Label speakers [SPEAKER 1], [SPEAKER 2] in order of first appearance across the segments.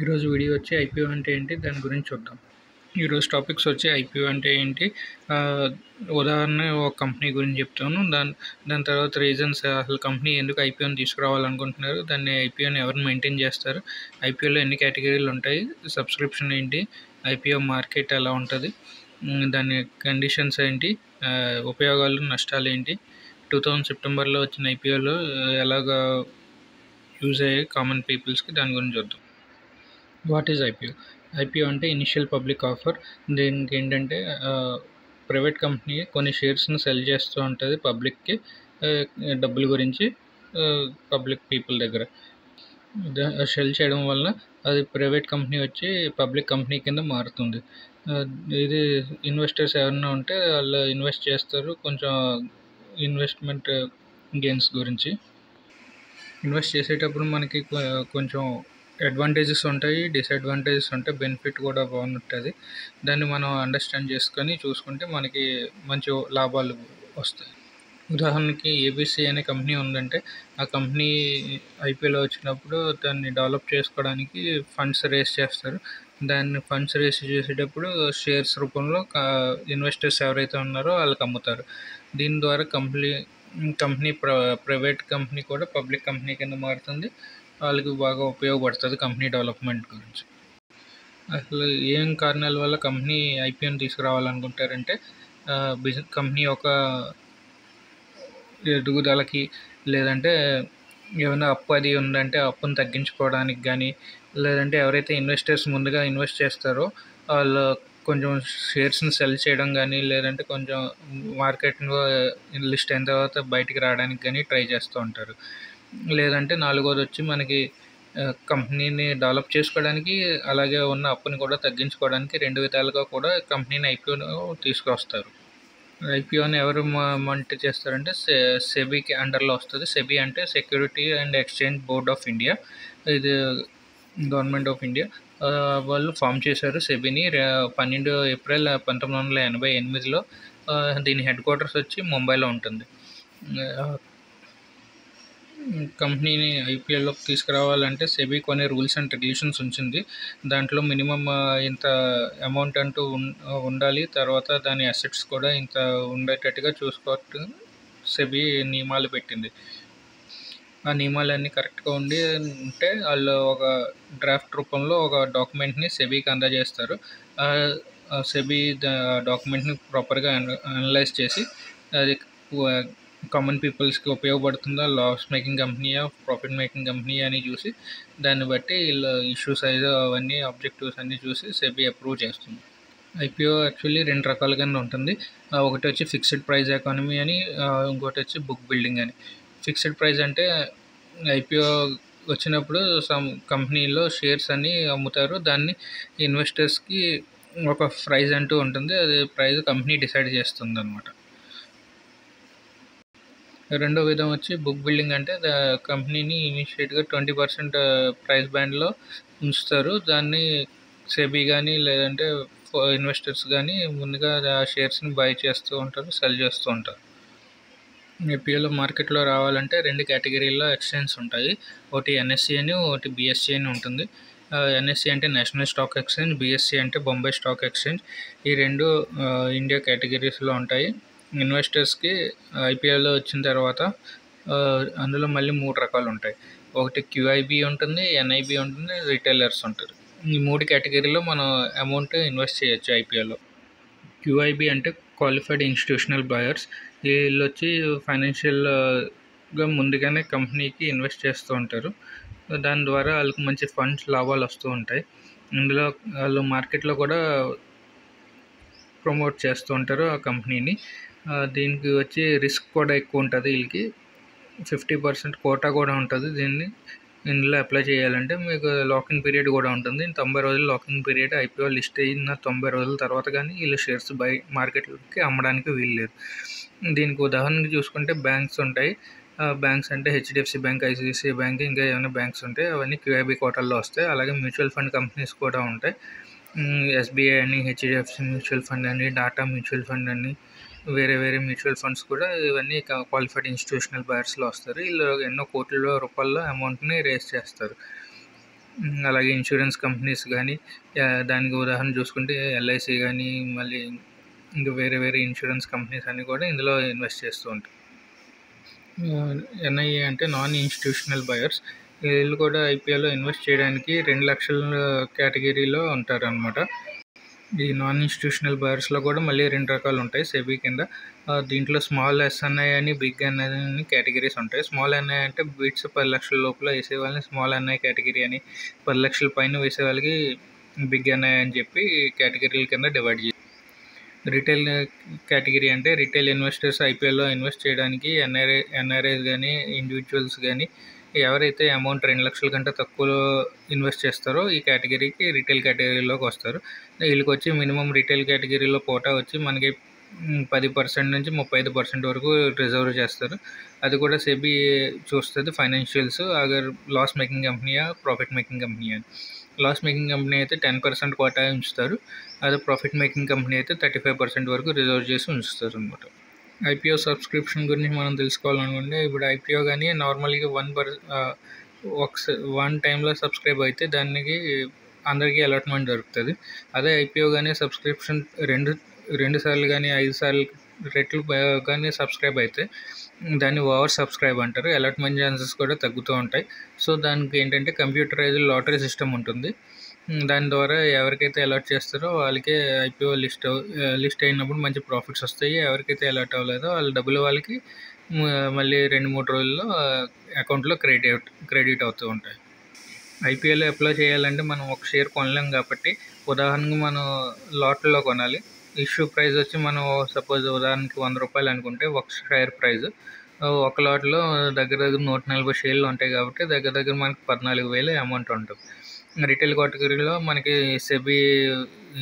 [SPEAKER 1] ఈరోజు వీడియో వచ్చి ఐపీఓ అంటే ఏంటి దాని గురించి చూద్దాం. ఈరోజు టాపిక్స్ వచ్చి ఐపీఓ అంటే ఏంటి, ఉదాహరణ ఒక కంపెనీ గురించి చెప్తాను. దాని తర్వాత రీజన్స్, అసలు కంపెనీ ఎందుకు ఐపీఓని తీసుకురావాలనుకుంటున్నారు, దాన్ని ఐపీఓని ఎవరు మెయింటైన్ చేస్తారు, ఐపీఓలో ఎన్ని కేటగిరీలు ఉంటాయి, సబ్స్క్రిప్షన్ ఏంటి, ఐపీఓ మార్కెట్ ఎలా ఉంటుంది, దాని కండిషన్స్ ఏంటి, ఉపయోగాలు నష్టాలు ఏంటి, 2000 సెప్టెంబర్లో వచ్చిన ఐపీఓలో ఎలాగా యూజ్ అయ్యాయి కామన్ పీపుల్స్కి, దాని గురించి చూద్దాం. What is IPO? ఐపీఓ అంటే ఇనిషియల్ పబ్లిక్ ఆఫర్. దీనికి ఏంటంటే ప్రైవేట్ కంపెనీ కొన్ని షేర్స్ని సెల్ చేస్తూ ఉంటుంది పబ్లిక్కి, డబ్బుల గురించి, పబ్లిక్ పీపుల్ దగ్గర. సెల్ చేయడం వల్ల అది ప్రైవేట్ కంపెనీ వచ్చి పబ్లిక్ కంపెనీ కింద మారుతుంది. ఇది ఇన్వెస్టర్స్ ఎవరైనా ఉంటే వాళ్ళు ఇన్వెస్ట్ చేస్తారు, కొంచెం ఇన్వెస్ట్మెంట్ గెయిన్స్ గురించి. ఇన్వెస్ట్ చేసేటప్పుడు మనకి కొంచెం అడ్వాంటేజెస్ ఉంటాయి, డిసడ్వాంటేజెస్ ఉంటాయి, బెనిఫిట్ కూడా బాగుంటుంది. దాన్ని మనం అండర్స్టాండ్ చేసుకొని చూసుకుంటే మనకి మంచి లాభాలు వస్తాయి. ఉదాహరణకి ఏబీసీ అనే కంపెనీ ఉందంటే, ఆ కంపెనీ ఐపీఓలో వచ్చినప్పుడు దాన్ని డెవలప్ చేసుకోవడానికి ఫండ్స్ రేస్ చేస్తారు. దాన్ని ఫండ్స్ రేస్ చేసేటప్పుడు షేర్స్ రూపంలో ఇన్వెస్టర్స్ ఎవరైతే ఉన్నారో వాళ్ళకి అమ్ముతారు. దీని ద్వారా కంపెనీ ప్రైవేట్ కంపెనీ కూడా పబ్లిక్ కంపెనీ కింద మారుతుంది. వాళ్ళకి బాగా ఉపయోగపడుతుంది కంపెనీ డెవలప్మెంట్ గురించి. అసలు ఏం కారణాల వల్ల కంపెనీ ఐపీఓని తీసుకురావాలనుకుంటారంటే, కంపెనీ ఒక ఎదుగుదలకి, లేదంటే ఏమైనా అప్పు అది ఉందంటే అప్పును తగ్గించుకోవడానికి కానీ, లేదంటే ఎవరైతే ఇన్వెస్టర్స్ ముందుగా ఇన్వెస్ట్ చేస్తారో వాళ్ళు కొంచెం షేర్స్ని సెల్ చేయడం కానీ, లేదంటే కొంచెం మార్కెట్లో లిస్ట్ అయిన తర్వాత బయటికి రావడానికి కానీ ట్రై చేస్తూ ఉంటారు. లేదంటే నాలుగోది వచ్చి మనకి కంపెనీని డెవలప్ చేసుకోవడానికి, అలాగే ఉన్న అప్పుని కూడా తగ్గించుకోవడానికి, రెండు విధాలుగా కూడా కంపెనీని ఐపీఓ తీసుకొస్తారు. ఐపీఓని ఎవరు మానిటర్ చేస్తారంటే సెబీకి అండర్లో వస్తుంది. సెబీ అంటే security and exchange board of India. ఇది గవర్నమెంట్ ఆఫ్ ఇండియా వాళ్ళు ఫామ్ చేశారు సెబీని 12 ఏప్రిల్ 1988లో. దీని హెడ్ క్వార్టర్స్ వచ్చి ముంబైలో ఉంటుంది. కంపెనీని ఐపీఎల్లోకి తీసుకురావాలంటే సెబీ కొన్ని రూల్స్ అండ్ రెగ్యులేషన్స్ ఉంచింది. దాంట్లో మినిమం ఇంత అమౌంట్ అంటూ ఉండాలి, తర్వాత దాని అసెట్స్ కూడా ఇంత ఉండేటట్టుగా చూసుకోవట్టు సెబీ నియమాలు పెట్టింది. ఆ నియమాలన్నీ కరెక్ట్గా ఉంటే వాళ్ళు ఒక డ్రాఫ్ట్ రూపంలో ఒక డాక్యుమెంట్ని సెబీకి అందజేస్తారు. సెబీ డాక్యుమెంట్ని ప్రాపర్గా అనలైజ్ చేసి అది కామన్ పీపుల్స్కి ఉపయోగపడుతుందా, లాస్ మేకింగ్ కంపెనీయా, ప్రాఫిట్ మేకింగ్ కంపెనీ అని చూసి దాన్ని బట్టి వీళ్ళు ఇష్యూ సైజ్ అవన్నీ ఆబ్జెక్టివ్స్ అన్నీ చూసి సెబీ అప్రూవ్ చేస్తుంది. ఐపీఓ యాక్చువల్లీ రెండు రకాలుగానే ఉంటుంది. ఒకటి వచ్చి ఫిక్స్డ్ ప్రైస్ ఎకానమీ అని, ఇంకోటి వచ్చి బుక్ బిల్డింగ్ అని. ఫిక్స్డ్ ప్రైస్ అంటే ఐపీఓ వచ్చినప్పుడు సమ్ కంపెనీలో షేర్స్ అన్నీ అమ్ముతారు. దాన్ని ఇన్వెస్టర్స్కి ఒక ప్రైస్ అంటూ ఉంటుంది, అది ప్రైస్ కంపెనీ డిసైడ్ చేస్తుంది అన్నమాట. రెండో విధం వచ్చి బుక్ బిల్డింగ్ అంటే కంపెనీని ఇనిషియేట్గా 20% ప్రైస్ బ్యాండ్లో ఉంచుతారు. దాన్ని సెబీ కానీ లేదంటే ఇన్వెస్టర్స్ కానీ ముందుగా ఆ షేర్స్ని బై చేస్తూ ఉంటారు, సెల్ చేస్తూ ఉంటారు. ఐపీఓలో మార్కెట్లో రావాలంటే రెండు కేటగిరీల్లో ఎక్స్చేంజ్ ఉంటాయి. ఒకటి ఎన్ఎస్సి అని, ఒకటి బిఎస్సి అని ఉంటుంది. ఎన్ఎస్సి అంటే నేషనల్ స్టాక్ ఎక్స్చేంజ్, బిఎస్సి అంటే బొంబాయి స్టాక్ ఎక్స్చేంజ్. ఈ రెండు ఇండియా కేటగిరీస్లో ఉంటాయి. ఇన్వెస్టర్స్కి ఐపీఎల్లో వచ్చిన తర్వాత అందులో మళ్ళీ 3 రకాలు ఉంటాయి. ఒకటి క్యూఐబి ఉంటుంది, ఎన్ఐబి ఉంటుంది, రిటైలర్స్ ఉంటారు. ఈ 3 కేటగిరీలో మనం అమౌంట్ ఇన్వెస్ట్ చేయొచ్చు ఐపీఎల్లో. క్యూఐబి అంటే క్వాలిఫైడ్ ఇన్స్టిట్యూషనల్ బయర్స్. వీళ్ళు వచ్చి ఫైనాన్షియల్గా ముందుగానే కంపెనీకి ఇన్వెస్ట్ చేస్తూ ఉంటారు. దాని ద్వారా వాళ్ళకి మంచి ఫండ్స్ లాభాలు వస్తూ ఉంటాయి. ఇందులో వాళ్ళు మార్కెట్లో కూడా ప్రమోట్ చేస్తూ ఉంటారు ఆ కంపెనీని. దీనికి వచ్చి రిస్క్ కూడా ఎక్కువ ఉంటుంది. వీళ్ళకి 50% కోటా కూడా ఉంటుంది. ఇందులో అప్లై చేయాలంటే మీకు లాకింగ్ పీరియడ్ కూడా ఉంటుంది. 90 రోజులు లాకింగ్ పీరియడ్. ఐపీఓ లిస్ట్ అయిన 90 రోజుల తర్వాత కానీ వీళ్ళు షేర్స్ మార్కెట్లోకి అమ్మడానికి వీల్లేదు. దీనికి ఉదాహరణకి చూసుకుంటే బ్యాంక్స్ ఉంటాయి. బ్యాంక్స్ అంటే హెచ్డిఎఫ్సి బ్యాంక్, ఐసిఐసిఐ బ్యాంక్, ఇంకా ఏమైనా బ్యాంక్స్ ఉంటాయి, అవన్నీ క్యూఐబి కోటాల్లో వస్తాయి. అలాగే మ్యూచువల్ ఫండ్ కంపెనీస్ కూడా ఉంటాయి. ఎస్బీఐ అని, హెచ్డిఎఫ్సి మ్యూచువల్ ఫండ్ అని, టాటా మ్యూచువల్ ఫండ్ అని, వేరే మ్యూచువల్ ఫండ్స్ కూడా ఇవన్నీ క్వాలిఫైడ్ ఇన్స్టిట్యూషనల్ బయర్స్లో వస్తారు. వీళ్ళు ఎన్నో కోట్ల రూపాయల అమౌంట్ని రేస్ చేస్తారు. అలాగే ఇన్సూరెన్స్ కంపెనీస్ కానీ, దానికి ఉదాహరణ చూసుకుంటే ఎల్ఐసి కానీ, మళ్ళీ ఇంకా వేరే వేరే ఇన్సూరెన్స్ కంపెనీస్ అన్నీ కూడా ఇందులో ఇన్వెస్ట్ చేస్తూ ఉంటాయి. ఎన్ఐఏ అంటే నాన్ ఇన్స్టిట్యూషనల్ బయర్స్. వీళ్ళు కూడా ఐపీఓలో ఇన్వెస్ట్ చేయడానికి 2 లక్షల కేటగిరీలో ఉంటారనమాట. ఈ నాన్ ఇన్స్టిట్యూషనల్ బయర్స్లో కూడా మళ్ళీ 2 రకాలు ఉంటాయి సెబీ కింద. దీంట్లో స్మాల్ ఎస్ఎన్ఐ అని, బిగ్ ఎన్ఐ అని కేటగిరీస్ ఉంటాయి. స్మాల్ ఎన్ఐ అంటే బిట్స్ 10 లక్షల లోపల వేసే వాళ్ళని స్మాల్ ఎన్ఐ కేటగిరీ అని, 10 లక్షల పైన వేసే వాళ్ళకి బిగ్ ఎన్ఐ అని చెప్పి కేటగిరీల కింద డివైడ్ చేయాలి. రిటైల్ కేటగిరీ అంటే రిటైల్ ఇన్వెస్టర్స్ ఐపీఎల్లో ఇన్వెస్ట్ చేయడానికి ఎన్ఆర్ఐస్ కానీ, ఇండివిజువల్స్ కానీ ఎవరైతే అమౌంట్ 2 లక్షల కంటే తక్కువలో ఇన్వెస్ట్ చేస్తారో ఈ కేటగిరీకి రిటైల్ కేటగిరీలోకి వస్తారు. వీళ్ళకి వచ్చి మినిమం రిటైల్ కేటగిరీలో కోటా వచ్చి మనకి 10% నుంచి 35% వరకు రిజర్వ్ చేస్తారు. అది కూడా సెబీ చూస్తుంది ఫైనాన్షియల్స్, అగర్ లాస్ మేకింగ్ కంపెనీయా, ప్రాఫిట్ మేకింగ్ కంపెనీ అని. లాస్ మేకింగ్ కంపెనీ అయితే 10% కోటా ఉంచుతారు. అదే ప్రాఫిట్ మేకింగ్ కంపెనీ అయితే 35% వరకు రిజర్వ్ చేసి ఉంచుతారు అనమాట. ఐపీఓ సబ్స్క్రిప్షన్ గురించి మనం తెలుసుకోవాలనుకుంటే, ఇప్పుడు ఐపీఓ కానీ నార్మల్గా వన్ టైంలో సబ్స్క్రైబ్ అయితే దానికి అందరికీ అలాట్మెంట్ దొరుకుతుంది. అదే ఐపీఓ కానీ సబ్స్క్రిప్షన్ రెండు సార్లు కానీ 5 సార్లు రెట్లు కానీ సబ్స్క్రైబ్ అయితే దాన్ని ఓవర్ సబ్స్క్రైబ్ అంటారు. అలాట్మెంట్ ఛాన్సెస్ కూడా తగ్గుతూ ఉంటాయి. సో దానికి ఏంటంటే కంప్యూటరైజ్డ్ లాటరీ సిస్టమ్ ఉంటుంది. దాని ద్వారా ఎవరికైతే అలాట్ చేస్తారో వాళ్ళకే ఐపీఓ లిస్ట్ అయినప్పుడు మంచి ప్రాఫిట్స్ వస్తాయి. ఎవరికైతే అలాట్ అవ్వలేదో వాళ్ళ డబ్బులు వాళ్ళకి మళ్ళీ 2-3 రోజుల్లో అకౌంట్లో క్రెడిట్ అవుతూ ఉంటాయి. ఐపీఎల్లో అప్లై చేయాలంటే మనం ఒక షేర్ కొనలేం కాబట్టి, ఉదాహరణకు మనం లాట్లో కొనాలి. ఇష్యూ ప్రైస్ వచ్చి మనం సపోజ్ ఉదాహరణకి 100 రూపాయలు అనుకుంటే ఒక షేర్ ప్రైస్ ఒక లాట్లో దగ్గర 140 షేర్లు ఉంటాయి కాబట్టి దగ్గర మనకి 14,000 అమౌంట్ ఉంటుంది. రిటైల్ కేటగిరీలో మనకి సెబీ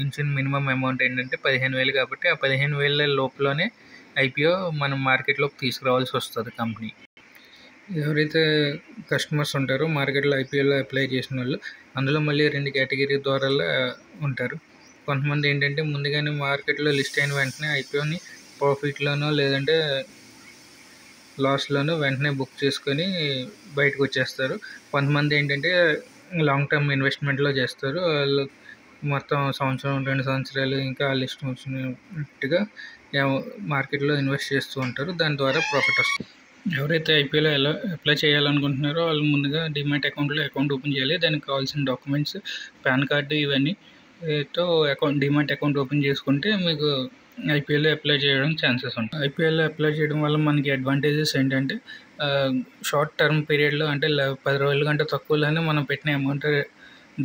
[SPEAKER 1] ఇచ్చిన మినిమం అమౌంట్ ఏంటంటే 15,000 కాబట్టి ఆ 15,000 లోపలనే ఐపీఓ మనం మార్కెట్లోకి తీసుకురావాల్సి వస్తుంది కంపెనీ. ఎవరైతే కస్టమర్స్ ఉంటారో మార్కెట్లో ఐపీఎల్లో అప్లై చేసిన వాళ్ళు, అందులో మళ్ళీ 2 కేటగిరీ ద్వారా ఉంటారు. కొంతమంది ఏంటంటే ముందుగానే మార్కెట్లో లిస్ట్ అయిన వెంటనే ఐపీఓని ప్రాఫిట్లోనో లేదంటే లాస్లోనో వెంటనే బుక్ చేసుకొని బయటకు వచ్చేస్తారు. కొంతమంది ఏంటంటే లాంగ్ టర్మ్ ఇన్వెస్ట్మెంట్లో చేస్తారు. వాళ్ళు మొత్తం సంవత్సరం 2 సంవత్సరాలు ఇంకా లిస్ట్ వచ్చినట్టుగా మార్కెట్లో ఇన్వెస్ట్ చేస్తూ ఉంటారు. దాని ద్వారా ప్రాఫిట్ వస్తుంది. ఎవరైతే ఐపీఎల్లో అప్లై చేయాలనుకుంటున్నారో వాళ్ళు ముందుగా డిమాట్ అకౌంట్ ఓపెన్ చేయాలి. దానికి కావాల్సిన డాక్యుమెంట్స్, పాన్ కార్డు ఇవన్నీ తో డిమాట్ అకౌంట్ ఓపెన్ చేసుకుంటే మీకు ఐపీఎల్లో అప్లై చేయడం ఛాన్సెస్ ఉంటాయి. ఐపీఎల్లో అప్లై చేయడం వల్ల మనకి అడ్వాంటేజెస్ ఏంటంటే షార్ట్ టర్మ్ పీరియడ్లో అంటే 10 రోజుల కంటే తక్కువలోనే మనం పెట్టిన అమౌంట్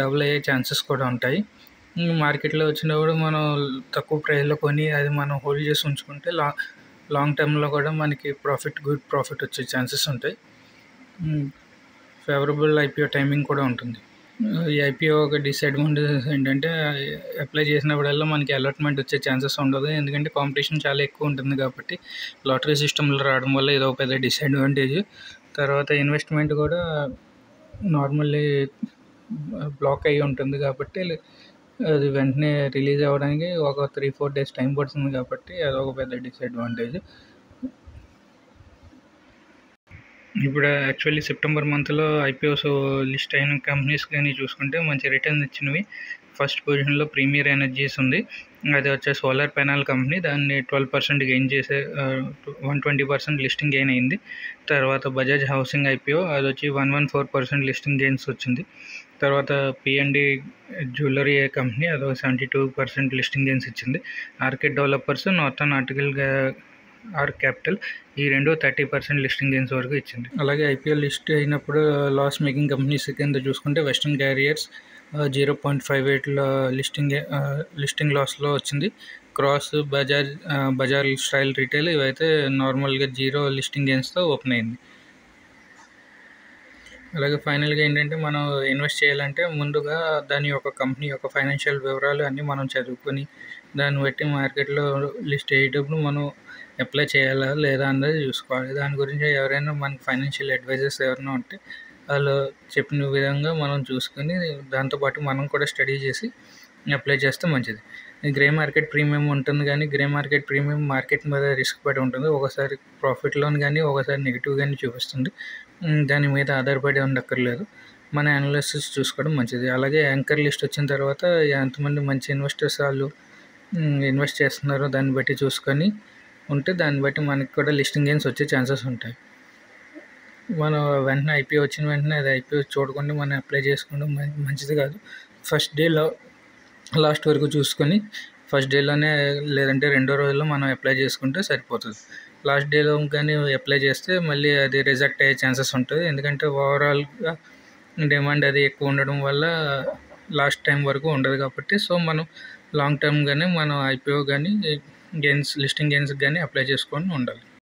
[SPEAKER 1] డబుల్ అయ్యే ఛాన్సెస్ కూడా ఉంటాయి. మార్కెట్లో వచ్చినప్పుడు మనం తక్కువ ప్రైస్లో కొని అది మనం హోల్డ్ చేసి ఉంచుకుంటే లాంగ్ టర్మ్లో కూడా మనకి గుడ్ ప్రాఫిట్ వచ్చే ఛాన్సెస్ ఉంటాయి. ఫేవరబుల్ ఐపీఓ టైమింగ్ కూడా ఉంటుంది. ఈ ఐపీఓ ఒక డిసడ్వాంటేజెస్ ఏంటంటే అప్లై చేసినప్పుడల్లా మనకి అలాట్మెంట్ వచ్చే ఛాన్సెస్ ఉండదు. ఎందుకంటే కాంపిటీషన్ చాలా ఎక్కువ ఉంటుంది కాబట్టి లాటరీ సిస్టంలో రావడం వల్ల ఇదో పెద్ద డిసడ్వాంటేజ్. తర్వాత ఇన్వెస్ట్మెంట్ కూడా నార్మల్లీ బ్లాక్ అయ్యి ఉంటుంది కాబట్టి అది వెంటనే రిలీజ్ అవ్వడానికి ఒక 3-4 డేస్ టైం పడుతుంది కాబట్టి అదొక పెద్ద డిసడ్వాంటేజ్. ఇప్పుడు యాక్చువల్లీ సెప్టెంబర్ మంత్లో ఐపీఓస్ లిస్ట్ అయిన కంపెనీస్ కానీ చూసుకుంటే మంచి రిటర్న్ ఇచ్చినవి. ఫస్ట్ పొజిషన్లో ప్రీమియర్ ఎనర్జీస్ ఉంది. అది వచ్చే సోలార్ ప్యానల్ కంపెనీ. దాన్ని 12% గెయిన్ చేసే 120% లిస్టింగ్ గెయిన్ అయింది. తర్వాత బజాజ్ హౌసింగ్ ఐపీఓ అది వచ్చి 114% లిస్టింగ్ గెయిన్స్ వచ్చింది. తర్వాత పిఎన్డి జ్యువెలరీ కంపెనీ అది 72% లిస్టింగ్ గెయిన్స్ ఇచ్చింది. Orchid developers, northern arc capital ఈ రెండు 30% లిస్టింగ్ గెయిన్స్ వరకు ఇచ్చింది. అలాగే ఐపీఎల్ లిస్ట్ అయినప్పుడు లాస్ మేకింగ్ కంపెనీస్ కింద చూసుకుంటే వెస్టర్న్ క్యారియర్స్ 0.58 లిస్టింగ్ లాస్లో వచ్చింది. క్రాస్, బజాజ్ స్టైల్ రిటైల్ ఇవైతే నార్మల్గా 0 లిస్టింగ్ గెయిన్స్తో ఓపెన్ అయింది. అలాగే ఫైనల్గా ఏంటంటే మనం ఇన్వెస్ట్ చేయాలంటే ముందుగా దాని యొక్క కంపెనీ యొక్క ఫైనాన్షియల్ వివరాలు అన్నీ మనం చదువుకొని దాన్ని బట్టి మార్కెట్లో లిస్ట్ అయ్యేటప్పుడు మనం అప్లై చేయాలా లేదా అన్నది చూసుకోవాలి. దాని గురించి ఎవరైనా మనకి ఫైనాన్షియల్ అడ్వైజర్స్ ఎవరైనా ఉంటే వాళ్ళు చెప్పిన విధంగా మనం చూసుకొని దాంతోపాటు మనం కూడా స్టడీ చేసి అప్లై చేస్తే మంచిది. గ్రే మార్కెట్ ప్రీమియం ఉంటుంది కానీ గ్రే మార్కెట్ ప్రీమియం మార్కెట్ మీద రిస్క్ పడి ఉంటుంది. ఒకసారి ప్రాఫిట్లోని కానీ ఒకసారి నెగిటివ్ కానీ చూపిస్తుంది. దాని మీద ఆధారపడి ఉండక్కర్లేదు. మన అనాలిసిస్ చూసుకోవడం మంచిది. అలాగే యాంకర్ లిస్ట్ వచ్చిన తర్వాత ఎంతమంది మంచి ఇన్వెస్టర్స్ వాళ్ళు ఇన్వెస్ట్ చేస్తున్నారో దాన్ని బట్టి చూసుకొని ఉంటే దాన్ని బట్టి మనకి కూడా లిస్టింగ్ గెయిన్స్ వచ్చే ఛాన్సెస్ ఉంటాయి. మనం వెంటనే ఐపీఓ వచ్చిన వెంటనే అది ఐపీఓ చూడకుండా మనం అప్లై చేసుకోవడం మంచిది కాదు. ఫస్ట్ డేలో లాస్ట్ వరకు చూసుకొని ఫస్ట్ డేలోనే లేదంటే రెండో రోజుల్లో మనం అప్లై చేసుకుంటే సరిపోతుంది. లాస్ట్ డేలో కానీ అప్లై చేస్తే మళ్ళీ అది రిజెక్ట్ అయ్యే ఛాన్సెస్ ఉంటుంది. ఎందుకంటే ఓవరాల్గా డిమాండ్ అది ఎక్కువ ఉండడం వల్ల లాస్ట్ టైం వరకు ఉండదు కాబట్టి. సో మనం లాంగ్ టర్మ్ కానీ మనం ఐపీఓ కానీ లిస్టింగ్ గెయిన్స్ కానీ అప్లై చేసుకొని ఉండాలి.